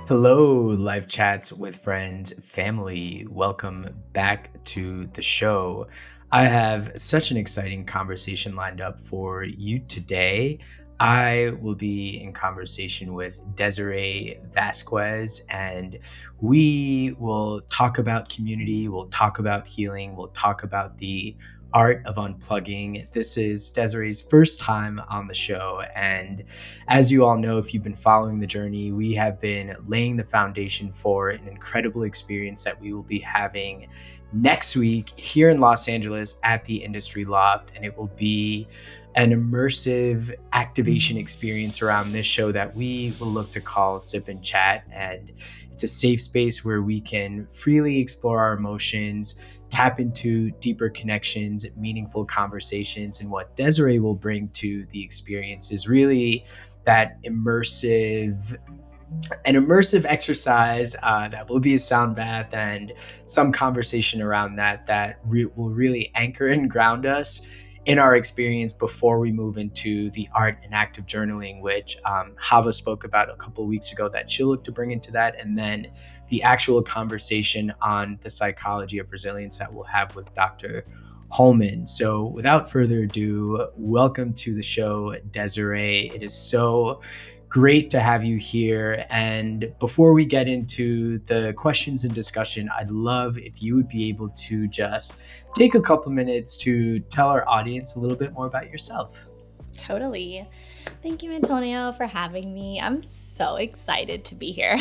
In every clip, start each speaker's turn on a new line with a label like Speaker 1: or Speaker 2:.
Speaker 1: Hello, live chats with friends, family. Welcome back to the show. I have such an exciting conversation lined up for you today. I will be in conversation with Desiree Vázquez, and we will talk about community, we'll talk about healing, we'll talk about the art of unplugging. This is Desiree's first time on the show, and as you all know, if you've been following the journey, we have been laying the foundation for an incredible experience that we will be having next week here in Los Angeles at the Industry Loft. And it will be an immersive activation experience around this show that we will look to call Sip and Chat. And it's a safe space where we can freely explore our emotions, tap into deeper connections, meaningful conversations. And what Desiree will bring to the experience is really that immersive exercise that will be a sound bath and some conversation around that will really anchor and ground us in our experience before we move into the art and active journaling, which Hava spoke about a couple of weeks ago that she'll look to bring into that, and then the actual conversation on the psychology of resilience that we'll have with Dr. Holman. So without further ado, welcome to the show, Desiree. It is so great to have you here. And before we get into the questions and discussion, I'd love if you would be able to just take a couple minutes to tell our audience a little bit more about yourself.
Speaker 2: Totally. Thank you, Antonio, for having me. I'm so excited to be here.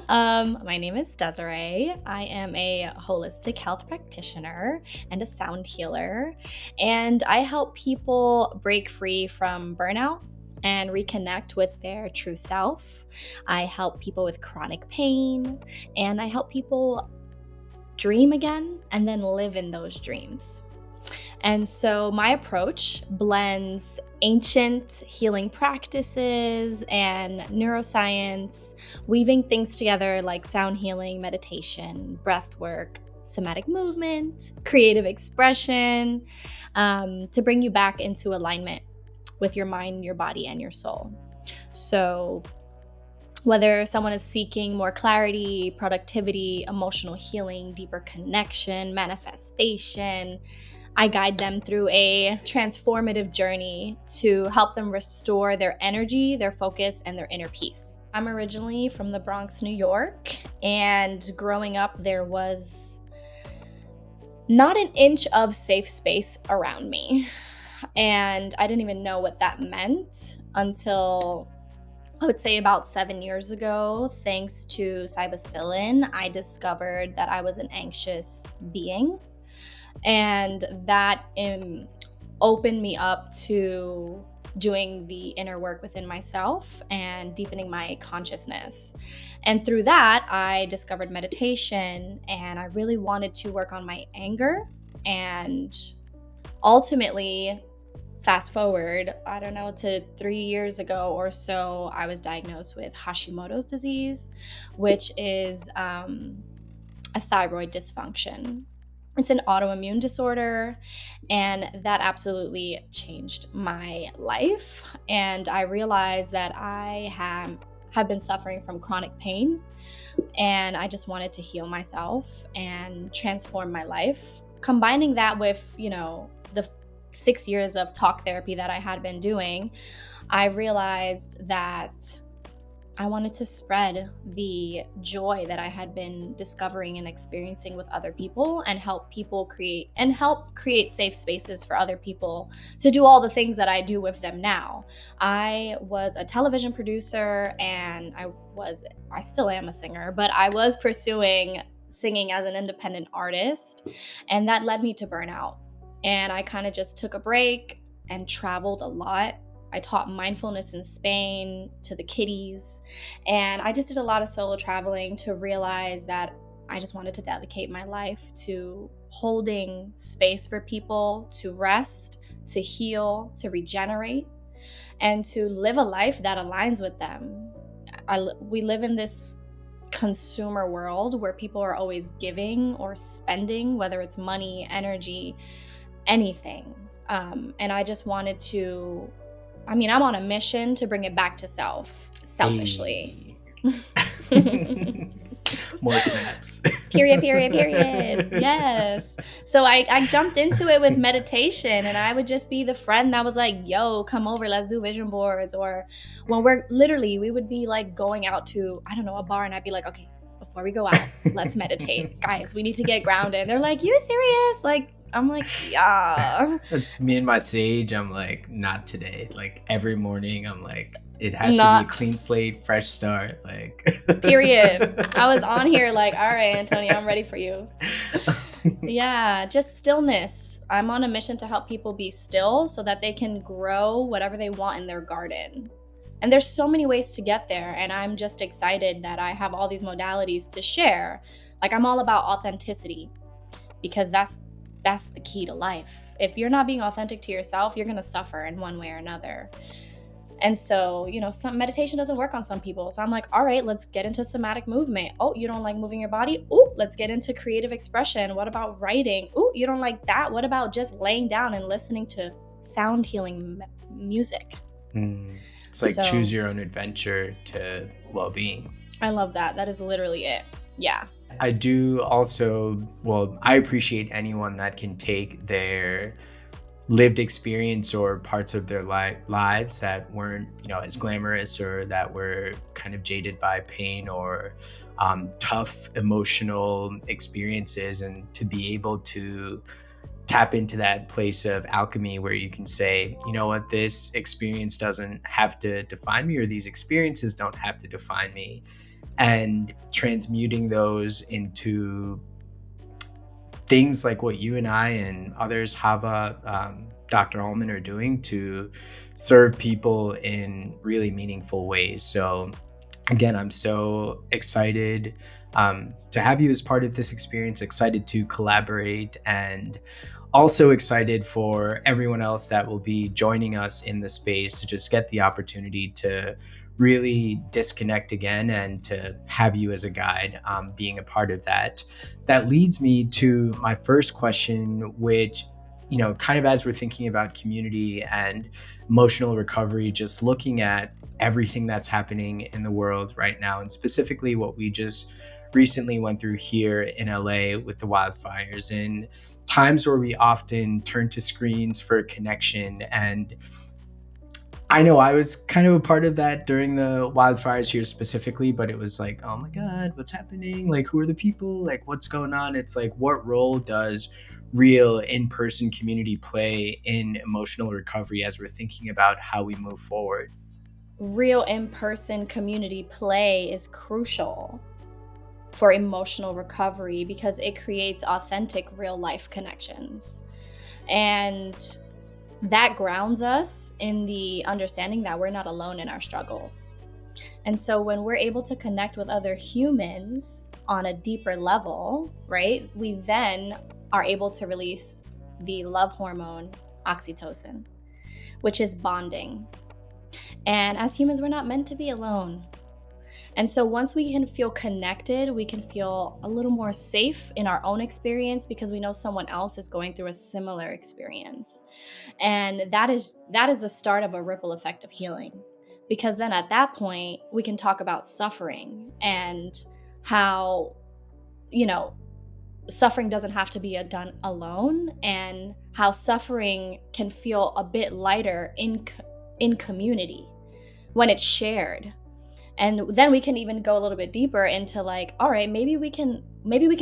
Speaker 2: My name is Desiree. I am a holistic health practitioner and a sound healer, and I help people break free from burnout and reconnect with their true self. I help people with chronic pain, and I help people dream again and then live in those dreams. And so my approach blends ancient healing practices and neuroscience, weaving things together like sound healing, meditation, breath work, somatic movement, creative expression, to bring you back into alignment with your mind, your body, and your soul. So whether someone is seeking more clarity, productivity, emotional healing, deeper connection, manifestation, I guide them through a transformative journey to help them restore their energy, their focus, and their inner peace. I'm originally from the Bronx, New York, and growing up, there was not an inch of safe space around me. And I didn't even know what that meant until I would say about 7 years ago. Thanks to psilocybin, I discovered that I was an anxious being. And that opened me up to doing the inner work within myself and deepening my consciousness. And through that, I discovered meditation, and I really wanted to work on my anger. And ultimately, fast forward, to 3 years ago or so, I was diagnosed with Hashimoto's disease, which is a thyroid dysfunction. It's an autoimmune disorder, and that absolutely changed my life. And I realized that I have been suffering from chronic pain, and I just wanted to heal myself and transform my life. Combining that with, the 6 years of talk therapy that I had been doing, I realized that I wanted to spread the joy that I had been discovering and experiencing with other people, and help create safe spaces for other people to do all the things that I do with them now. I was a television producer, and I still am a singer, but I was pursuing singing as an independent artist, and that led me to burnout. And I kind of just took a break and traveled a lot. I taught mindfulness in Spain to the kiddies, and I just did a lot of solo traveling to realize that I just wanted to dedicate my life to holding space for people to rest, to heal, to regenerate, and to live a life that aligns with them. We live in this consumer world where people are always giving or spending, whether it's money, energy, anything. And I just wanted to, I'm on a mission to bring it back to selfishly.
Speaker 1: More snaps.
Speaker 2: Period, period, period. Yes. So I jumped into it with meditation, and I would just be the friend that was like, yo, come over, let's do vision boards. Or when we would be like going out to, I don't know, a bar, and I'd be like, okay, before we go out, let's meditate. Guys, we need to get grounded. And they're like, you serious? Like, I'm like, yeah.
Speaker 1: That's me and my sage. I'm like, not today. Like every morning, I'm like, it has to be a
Speaker 2: Not
Speaker 1: clean slate, fresh start. Like,
Speaker 2: period. I was on here like, all right, Antonio, I'm ready for you. Yeah, just stillness. I'm on a mission to help people be still so that they can grow whatever they want in their garden. And there's so many ways to get there. And I'm just excited that I have all these modalities to share. Like, I'm all about authenticity, because that's the key to life. If you're not being authentic to yourself, you're going to suffer in one way or another. And so, some meditation doesn't work on some people. So I'm like, all right, let's get into somatic movement. Oh, you don't like moving your body? Oh, let's get into creative expression. What about writing? Oh, you don't like that? What about just laying down and listening to sound healing music?
Speaker 1: It's like choose your own adventure to well-being.
Speaker 2: I love that. That is literally it. Yeah.
Speaker 1: I do also, I appreciate anyone that can take their lived experience or parts of their lives that weren't, as glamorous, or that were kind of jaded by pain or tough emotional experiences, and to be able to tap into that place of alchemy where you can say, you know what, this experience doesn't have to define me, or these experiences don't have to define me, and transmuting those into things like what you and I and others, Hava, Dr. Allman, are doing to serve people in really meaningful ways. So again, I'm so excited to have you as part of this experience, excited to collaborate, and also excited for everyone else that will be joining us in the space to just get the opportunity to really disconnect again, and to have you as a guide, being a part of that. That leads me to my first question, which, kind of as we're thinking about community and emotional recovery, just looking at everything that's happening in the world right now, and specifically what we just recently went through here in LA with the wildfires, and times where we often turn to screens for connection. And I know I was kind of a part of that during the wildfires here specifically, but it was like, oh my God, what's happening? Like, who are the people? Like, what's going on? It's like, what role does real in-person community play in emotional recovery as we're thinking about how we move forward?
Speaker 2: Real in-person community play is crucial for emotional recovery because it creates authentic real life connections. And that grounds us in the understanding that we're not alone in our struggles. And so when we're able to connect with other humans on a deeper level, right, we then are able to release the love hormone, oxytocin, which is bonding. And as humans, we're not meant to be alone. And so once we can feel connected, we can feel a little more safe in our own experience because we know someone else is going through a similar experience. And that is the start of a ripple effect of healing. Because then at that point, we can talk about suffering and how, suffering doesn't have to be done alone, and how suffering can feel a bit lighter in community when it's shared. And then we can even go a little bit deeper into like, all right, maybe we can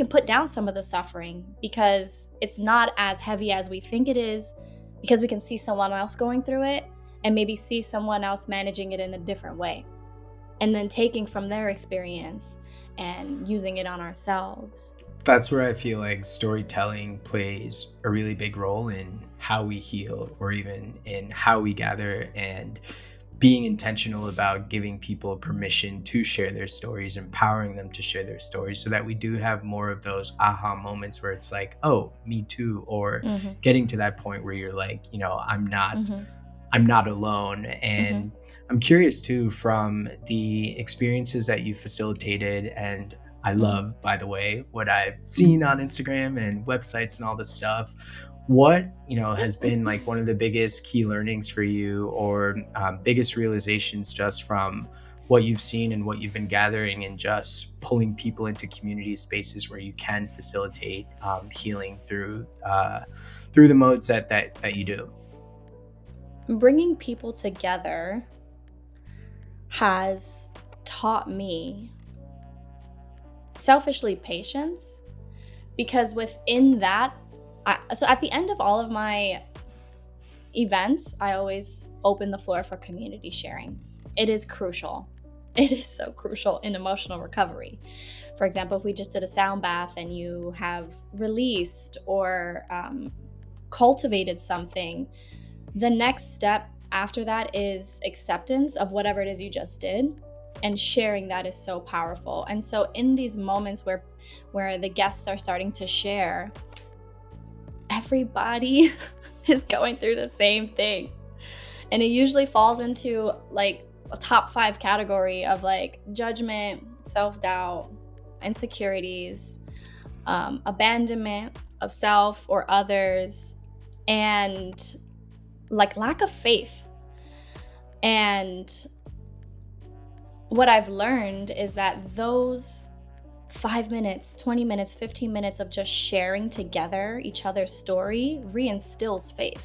Speaker 2: put down some of the suffering because it's not as heavy as we think it is, because we can see someone else going through it and maybe see someone else managing it in a different way. And then taking from their experience and using it on ourselves.
Speaker 1: That's where I feel like storytelling plays a really big role in how we heal, or even in how we gather, and being intentional about giving people permission to share their stories, empowering them to share their stories, so that we do have more of those aha moments where it's like, oh, me too, or getting to that point where you're like, I'm not alone. And I'm curious too, from the experiences that you facilitated, and I love, by the way, what I've seen on Instagram and websites and all this stuff. What, has been like one of the biggest key learnings for you, or biggest realizations just from what you've seen and what you've been gathering, and just pulling people into community spaces where you can facilitate healing through the modes that you do.
Speaker 2: Bringing people together has taught me selfishly patience, because within that, so at the end of all of my events, I always open the floor for community sharing. It is crucial. It is so crucial in emotional recovery. For example, if we just did a sound bath and you have released or cultivated something, the next step after that is acceptance of whatever it is you just did, and sharing that is so powerful. And so in these moments where the guests are starting to share, everybody is going through the same thing, and it usually falls into like a top 5 category of like judgment, self-doubt, insecurities, abandonment of self or others, and like lack of faith. And what I've learned is that those 5 minutes, 20 minutes, 15 minutes of just sharing together each other's story reinstills faith.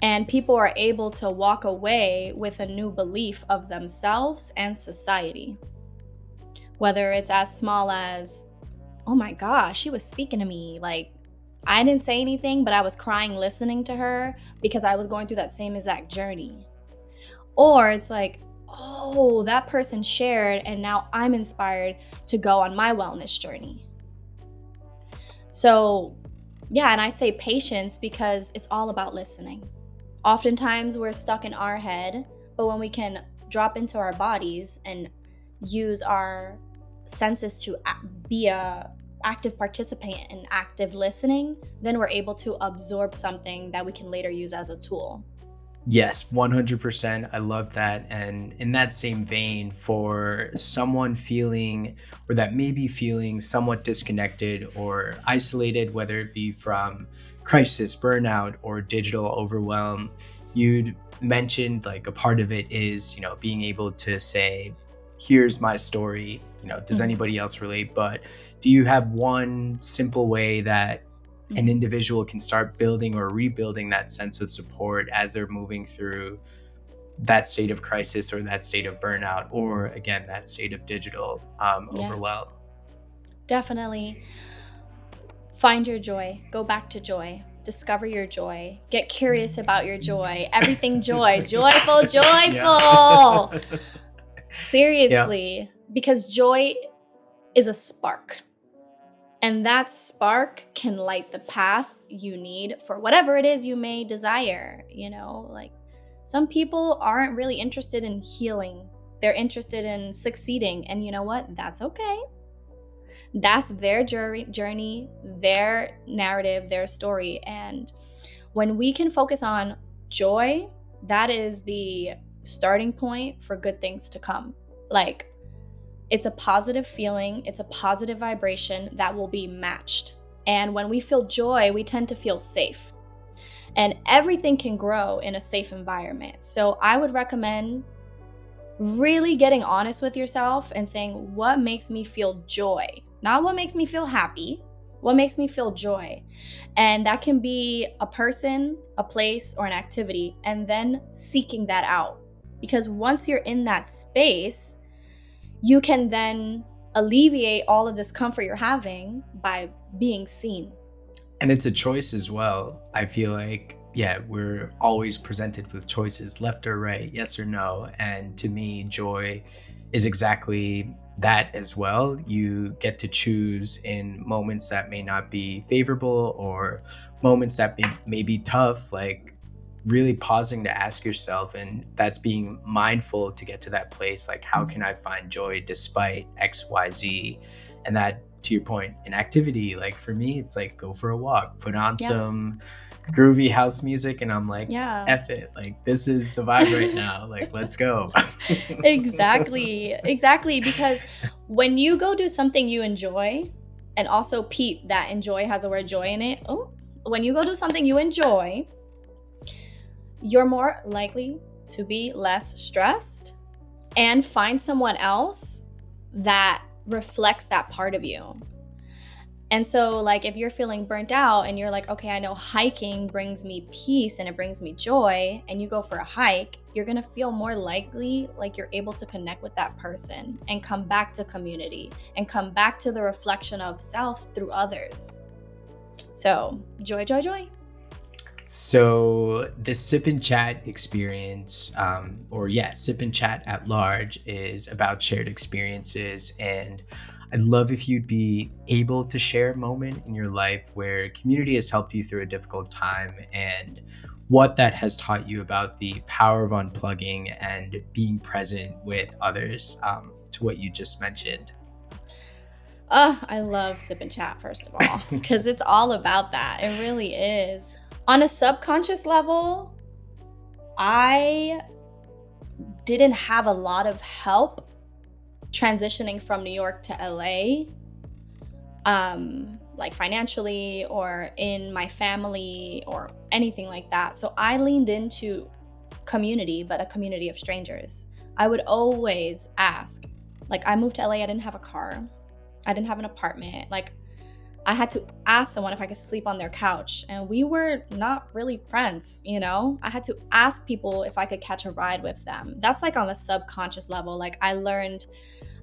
Speaker 2: And people are able to walk away with a new belief of themselves and society. Whether it's as small as, oh my gosh, she was speaking to me. Like, I didn't say anything, but I was crying listening to her because I was going through that same exact journey. Or it's like, oh, that person shared and now I'm inspired to go on my wellness journey. So, yeah, and I say patience because it's all about listening. Oftentimes we're stuck in our head, but when we can drop into our bodies and use our senses to be a active participant in active listening, then we're able to absorb something that we can later use as a tool.
Speaker 1: Yes, 100%. I love that. And in that same vein, for someone feeling, or that may be feeling somewhat disconnected or isolated, whether it be from crisis, burnout, or digital overwhelm, you'd mentioned like a part of it is, being able to say, here's my story, does anybody else relate? But do you have one simple way that an individual can start building or rebuilding that sense of support as they're moving through that state of crisis or that state of burnout, or again, that state of digital overwhelm?
Speaker 2: Definitely find your joy, go back to joy, discover your joy, get curious about your joy, everything joy, joyful.
Speaker 1: Yeah.
Speaker 2: Seriously, because joy is a spark. And that spark can light the path you need for whatever it is you may desire. Like some people aren't really interested in healing. They're interested in succeeding. And you know what? That's okay. That's their journey, their narrative, their story. And when we can focus on joy, that is the starting point for good things to come. Like, it's a positive feeling, it's a positive vibration that will be matched. And when we feel joy, we tend to feel safe. And everything can grow in a safe environment. So I would recommend really getting honest with yourself and saying, what makes me feel joy? Not what makes me feel happy, what makes me feel joy? And that can be a person, a place, or an activity, and then seeking that out. Because once you're in that space, you can then alleviate all of this comfort you're having by being seen.
Speaker 1: And it's a choice as well. I feel like, we're always presented with choices, left or right, yes or no. And to me, joy is exactly that as well. You get to choose in moments that may not be favorable or moments that may be tough, like really pausing to ask yourself, and that's being mindful to get to that place, like how can I find joy despite XYZ? And that, to your point, in activity, like for me, it's like go for a walk, put on some groovy house music, and I'm like, F it, like this is the vibe right now, like let's go.
Speaker 2: Exactly, because when you go do something you enjoy, and also peep that enjoy has the word joy in it. When you go do something you enjoy, you're more likely to be less stressed, and find someone else that reflects that part of you. And so like if you're feeling burnt out and you're like, okay, I know hiking brings me peace and it brings me joy, and you go for a hike, you're going to feel more likely like you're able to connect with that person and come back to community and come back to the reflection of self through others. So joy, joy, joy.
Speaker 1: So the sip and chat experience, sip and chat at large is about shared experiences. And I'd love if you'd be able to share a moment in your life where community has helped you through a difficult time and what that has taught you about the power of unplugging and being present with others, to what you just mentioned.
Speaker 2: I love sip and chat, first of all, because it's all about that. It really is. On a subconscious level, I didn't have a lot of help transitioning from New York to LA, like financially or in my family or anything like that. So I leaned into community, but a community of strangers. I would always ask, like I moved to LA, I didn't have a car. I didn't have an apartment. Like I had to ask someone if I could sleep on their couch, and we were not really friends, you know? I had to ask people if I could catch a ride with them. That's like on a subconscious level. Like I learned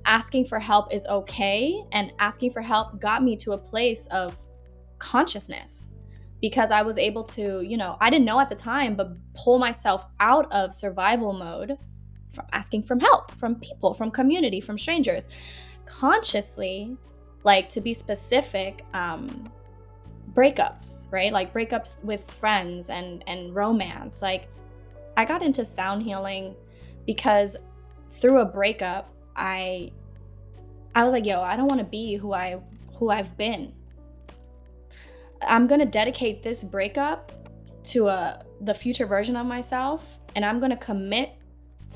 Speaker 2: asking for help is okay, and asking for help got me to a place of consciousness because I was able to, you know, I didn't know at the time, but pull myself out of survival mode from asking for help from people, from community, from strangers. Consciously, like to be specific, breakups, right? Like breakups with friends and romance. Like I got into sound healing because through a breakup, I was like, yo, I don't want to be who I've been. I'm gonna dedicate this breakup to the future version of myself, and I'm gonna commit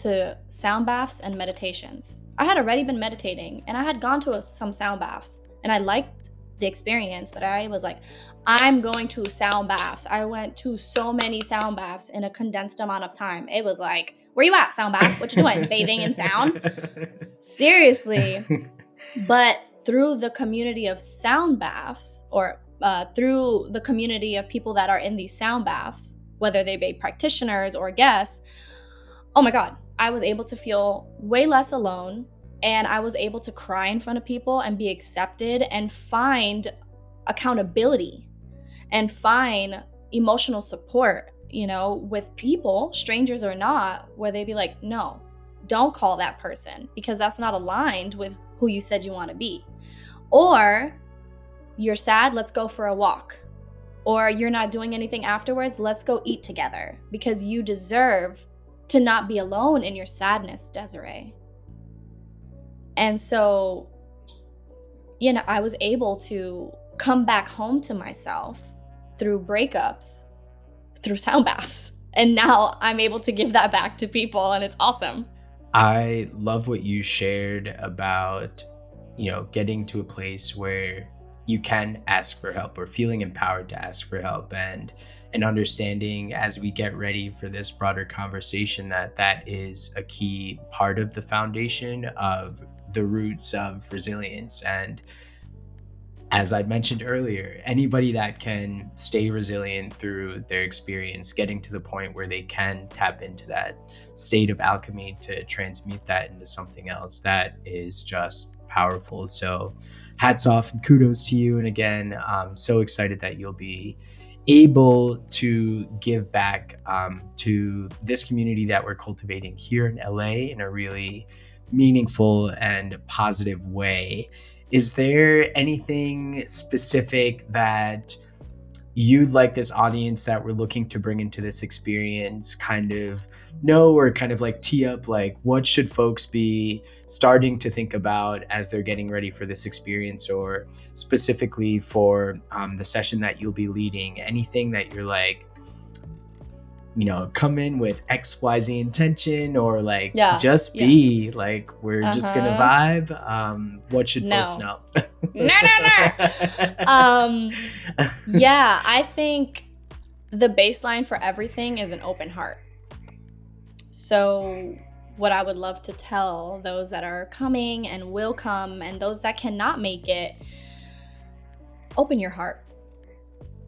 Speaker 2: to sound baths and meditations. I had already been meditating and I had gone to some sound baths and I liked the experience, but I was like, I'm going to sound baths. I went to so many sound baths in a condensed amount of time. It was like, where you at, sound bath? What you doing? Bathing in sound? Seriously. But through the community of sound baths, or through the community of people that are in these sound baths, whether they be practitioners or guests, oh my God, I was able to feel way less alone, and I was able to cry in front of people and be accepted and find accountability and find emotional support, you know, with people, strangers or not, where they'd be like, no, don't call that person because that's not aligned with who you said you want to be. Or you're sad, let's go for a walk. Or you're not doing anything afterwards, let's go eat together because you deserve to not be alone in your sadness, Desiree. And so, you know, I was able to come back home to myself through breakups, through sound baths. And now I'm able to give that back to people, and it's awesome.
Speaker 1: I love what you shared about, you know, getting to a place where you can ask for help or feeling empowered to ask for help, and understanding as we get ready for this broader conversation that is a key part of the foundation of the roots of resilience. And as I mentioned earlier, anybody that can stay resilient through their experience, getting to the point where they can tap into that state of alchemy to transmute that into something else, that is just powerful. So hats off and kudos to you. And again, I'm so excited that you'll be able to give back to this community that we're cultivating here in LA in a really meaningful and positive way. Is there anything specific that you'd like this audience that we're looking to bring into this experience kind of know, or kind of like tee up, like what should folks be starting to think about as they're getting ready for this experience, or specifically for the session that you'll be leading? Anything that you're like, you know, come in with XYZ intention, or like be like, we're just gonna vibe? What should folks know?
Speaker 2: No. Yeah, I think the baseline for everything is an open heart. So what I would love to tell those that are coming and will come, and those that cannot make it: open your heart.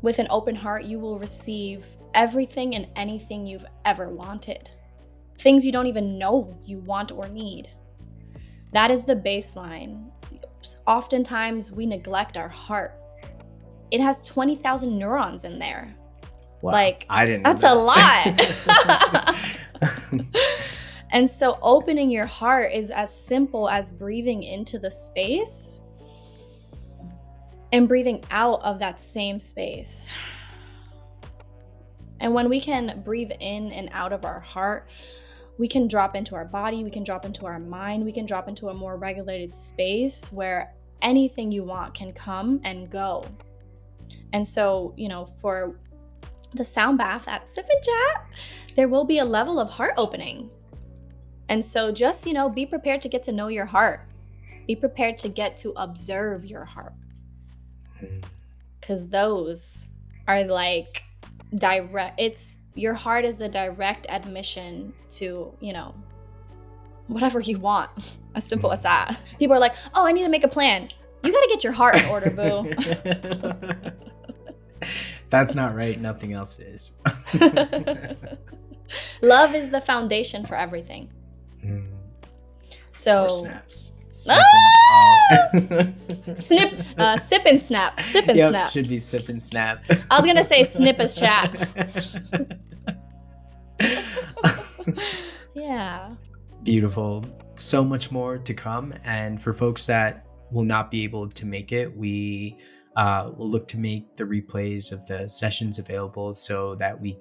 Speaker 2: With an open heart, you will receive everything and anything you've ever wanted. Things you don't even know you want or need. That is the baseline. Oftentimes, we neglect our heart. It has 20,000 neurons in there.
Speaker 1: Wow,
Speaker 2: like,
Speaker 1: I didn't know
Speaker 2: that's a
Speaker 1: that.
Speaker 2: lot. And so opening your heart is as simple as breathing into the space and breathing out of that same space. And when we can breathe in and out of our heart, we can drop into our body, we can drop into our mind, we can drop into a more regulated space where anything you want can come and go. And so, for the sound bath at Sip and Chat, there will be a level of heart opening. And so just, be prepared to get to know your heart. Be prepared to get to observe your heart. Because those are like your heart is a direct admission to, whatever you want. As simple as that. People are like, oh, I need to make a plan. You got to get your heart in order, boo.
Speaker 1: That's not right. Nothing else is.
Speaker 2: Love is the foundation for everything. So,
Speaker 1: snaps.
Speaker 2: Sip and snap. Sip and snap.
Speaker 1: Should be sip and snap.
Speaker 2: I was gonna say snip as chat. Yeah.
Speaker 1: Beautiful. So much more to come. And for folks that will not be able to make it, we will look to make the replays of the sessions available so that we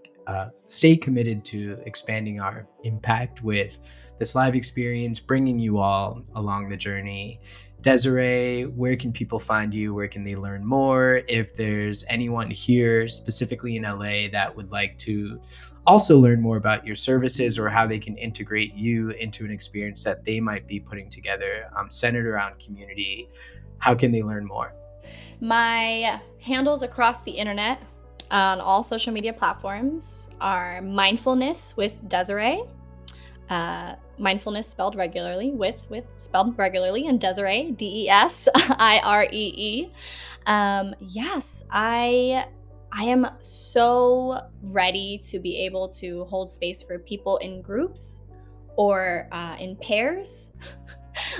Speaker 1: stay committed to expanding our impact with this live experience, bringing you all along the journey. Desiree, where can people find you? Where can they learn more? If there's anyone here specifically in LA that would like to also learn more about your services or how they can integrate you into an experience that they might be putting together centered around community, how can they learn more?
Speaker 2: My handles across the internet on all social media platforms are Mindfulness with Desiree. Mindfulness spelled regularly with spelled regularly, and Desiree, Desiree. Yes, I am so ready to be able to hold space for people in groups or in pairs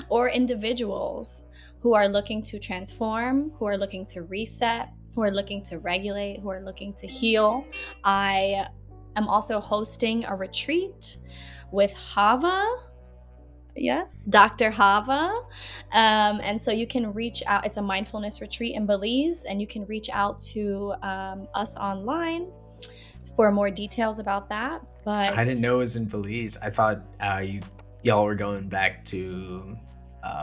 Speaker 2: or individuals who are looking to transform, who are looking to reset, who are looking to regulate, who are looking to heal. I am also hosting a retreat with Hava. Yes, Dr. Hava. And so you can reach out. It's a mindfulness retreat in Belize, and you can reach out to us online for more details about that. But
Speaker 1: I didn't know it was in Belize. I thought y'all were going back to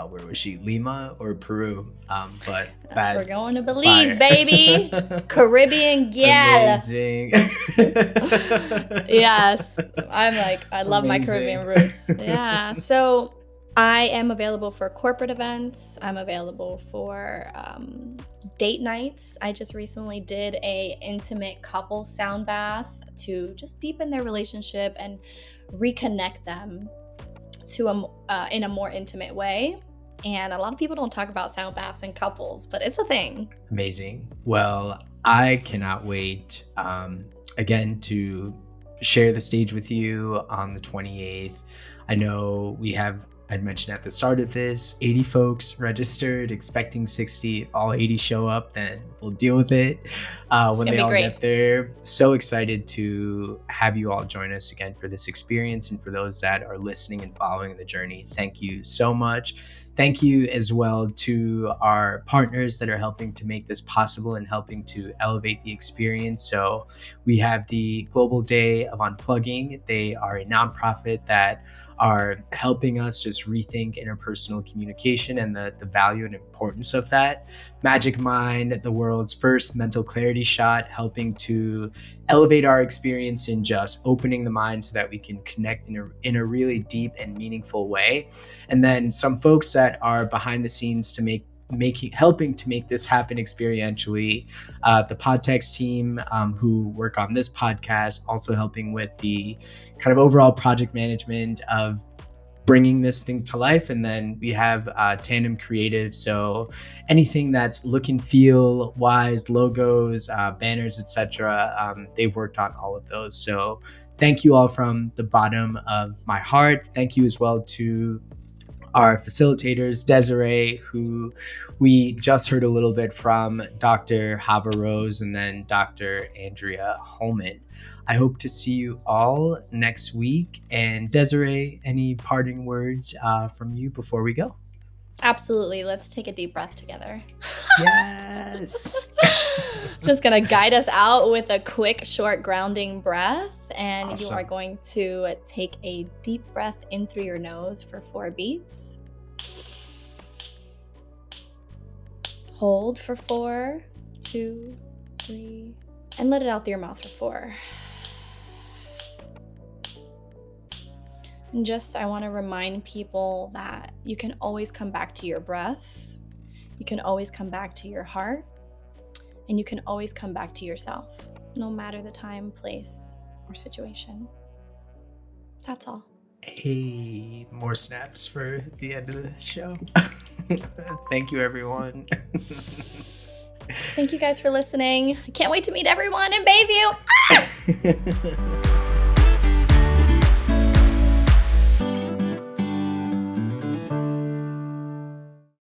Speaker 1: where was she? Lima or Peru? But that's
Speaker 2: we're going to Belize,
Speaker 1: fire.
Speaker 2: Baby. Caribbean gal.
Speaker 1: Amazing.
Speaker 2: Yes. I love my Caribbean roots. Yeah. So I am available for corporate events. I'm available for date nights. I just recently did a intimate couple sound bath to just deepen their relationship and reconnect them to in a more intimate way. And a lot of people don't talk about sound baths and couples, but it's a thing.
Speaker 1: Amazing. Well, I cannot wait again to share the stage with you on the 28th. I know I'd mentioned at the start of this, 80 folks registered, expecting 60. If all 80 show up, then we'll deal with it when they all get there. So excited to have you all join us again for this experience. And for those that are listening and following the journey, thank you so much. Thank you as well to our partners that are helping to make this possible and helping to elevate the experience. So we have the Global Day of Unplugging. They are a nonprofit that are helping us just rethink interpersonal communication and the value and importance of that. Magic Mind, the world's first mental clarity shot, helping to elevate our experience in just opening the mind so that we can connect in a really deep and meaningful way. And then some folks that are behind the scenes to helping to make this happen experientially. The Podtext team who work on this podcast, also helping with the kind of overall project management of bringing this thing to life. And then we have Tandem Creative. So anything that's look and feel wise, logos, banners, etc. They've worked on all of those. So thank you all from the bottom of my heart. Thank you as well to our facilitators, Desiree, who we just heard a little bit from, Dr. Hava Rose, and then Dr. Andrea Holman. I hope to see you all next week. And Desiree, any parting words from you before we go?
Speaker 2: Absolutely. Let's take a deep breath together.
Speaker 1: Yes.
Speaker 2: Just going to guide us out with a quick, short grounding breath. And
Speaker 1: Awesome.
Speaker 2: You are going to take a deep breath in through your nose for 4 beats. Hold for 4, 2, 3, and let it out through your mouth for 4. And I want to remind people that you can always come back to your breath. You can always come back to your heart. And you can always come back to yourself, no matter the time, place, or situation. That's all.
Speaker 1: Hey, more snaps for the end of the show. Thank you, everyone.
Speaker 2: Thank you guys for listening. I can't wait to meet everyone and bathe you.